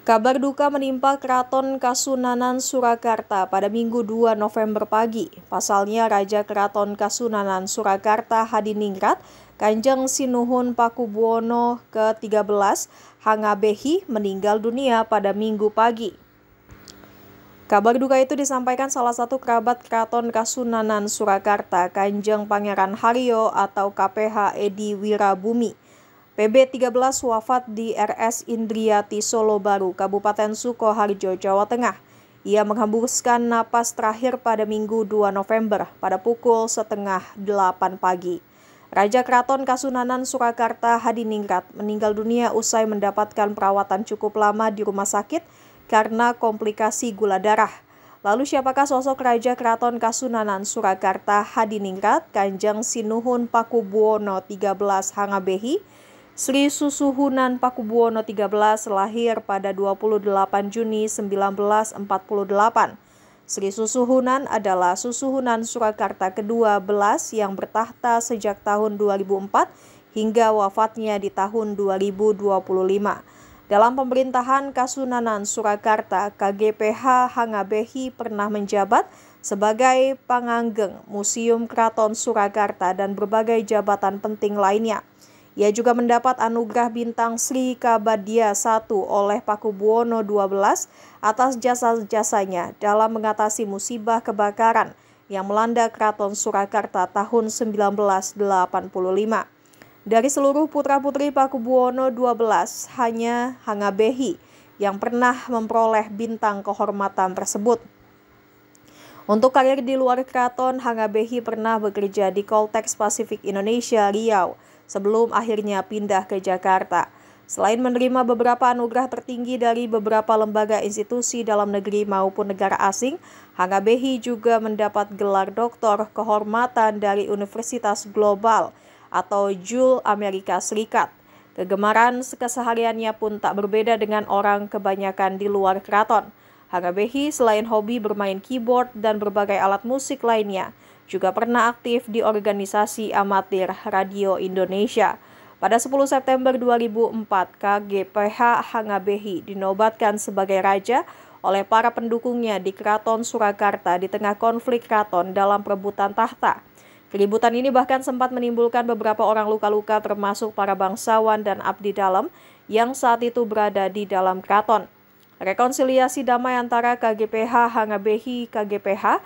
Kabar duka menimpa Keraton Kasunanan Surakarta pada Minggu 2 November pagi. Pasalnya, Raja Keraton Kasunanan Surakarta Hadiningrat, Kanjeng Sinuhun Pakubuwono ke-13 Hangabehi meninggal dunia pada Minggu pagi. Kabar duka itu disampaikan salah satu kerabat Keraton Kasunanan Surakarta, Kanjeng Pangeran Haryo atau KPH Edi Wirabumi. PB13 wafat di RS Indriati Solo Baru, Kabupaten Sukoharjo, Jawa Tengah. Ia menghembuskan napas terakhir pada Minggu 2 November pada pukul 7:30 pagi. Raja Keraton Kasunanan Surakarta Hadiningrat meninggal dunia usai mendapatkan perawatan cukup lama di rumah sakit karena komplikasi gula darah. Lalu siapakah sosok Raja Keraton Kasunanan Surakarta Hadiningrat, Kanjeng Sinuhun Pakubuwono 13 Hangabehi? Sri Susuhunan Pakubuwono 13 lahir pada 28 Juni 1948. Sri Susuhunan adalah Susuhunan Surakarta ke-12 yang bertahta sejak tahun 2004 hingga wafatnya di tahun 2025. Dalam pemerintahan Kasunanan Surakarta, KGPH Hangabehi pernah menjabat sebagai Panganggeng Museum Keraton Surakarta dan berbagai jabatan penting lainnya. Ia juga mendapat anugerah bintang Sri Kabadya I oleh Pakubuwono XII atas jasa-jasanya dalam mengatasi musibah kebakaran yang melanda Keraton Surakarta tahun 1985. Dari seluruh putra-putri Pakubuwono XII, hanya Hangabehi yang pernah memperoleh bintang kehormatan tersebut. Untuk karir di luar keraton, Hangabehi pernah bekerja di Koltex Pasifik Indonesia Riau sebelum akhirnya pindah ke Jakarta. Selain menerima beberapa anugerah tertinggi dari beberapa lembaga institusi dalam negeri maupun negara asing, Hangabehi juga mendapat gelar doktor kehormatan dari Universitas Global atau JUL Amerika Serikat. Kegemaran kesehariannya pun tak berbeda dengan orang kebanyakan di luar keraton. Hangabehi selain hobi bermain keyboard dan berbagai alat musik lainnya, juga pernah aktif di organisasi amatir Radio Indonesia. Pada 10 September 2004, KGPH Hangabehi dinobatkan sebagai raja oleh para pendukungnya di Keraton Surakarta di tengah konflik keraton dalam perebutan tahta. Keributan ini bahkan sempat menimbulkan beberapa orang luka-luka termasuk para bangsawan dan abdi dalam yang saat itu berada di dalam keraton. Rekonsiliasi damai antara KGPH Hangabehi KGPH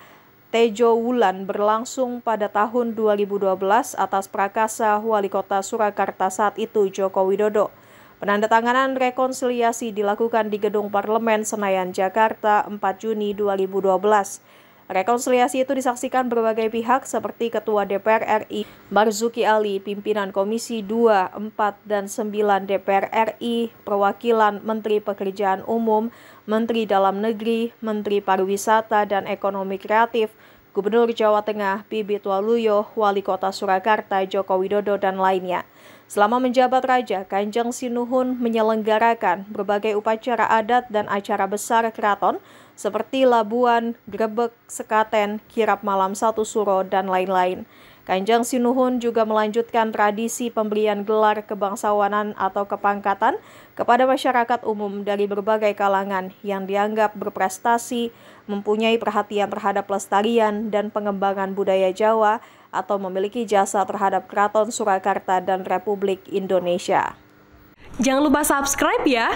Tejo Wulan berlangsung pada tahun 2012 atas prakasa Wali Kota Surakarta saat itu Joko Widodo. Penandatanganan rekonsiliasi dilakukan di Gedung Parlemen Senayan, Jakarta 4 Juni 2012. Rekonsiliasi itu disaksikan berbagai pihak seperti Ketua DPR RI Marzuki Ali, pimpinan Komisi 2, 4, dan 9 DPR RI, perwakilan Menteri Pekerjaan Umum, Menteri Dalam Negeri, Menteri Pariwisata dan Ekonomi Kreatif, Gubernur Jawa Tengah Bibit Waluyo, Wali Kota Surakarta Joko Widodo, dan lainnya. Selama menjabat raja, Kanjeng Sinuhun menyelenggarakan berbagai upacara adat dan acara besar keraton seperti labuan, grebek, sekaten, kirap malam satu suro, dan lain-lain. Kanjeng Sinuhun juga melanjutkan tradisi pemberian gelar kebangsawanan atau kepangkatan kepada masyarakat umum dari berbagai kalangan yang dianggap berprestasi, mempunyai perhatian terhadap pelestarian dan pengembangan budaya Jawa, atau memiliki jasa terhadap Keraton Surakarta dan Republik Indonesia. Jangan lupa subscribe ya!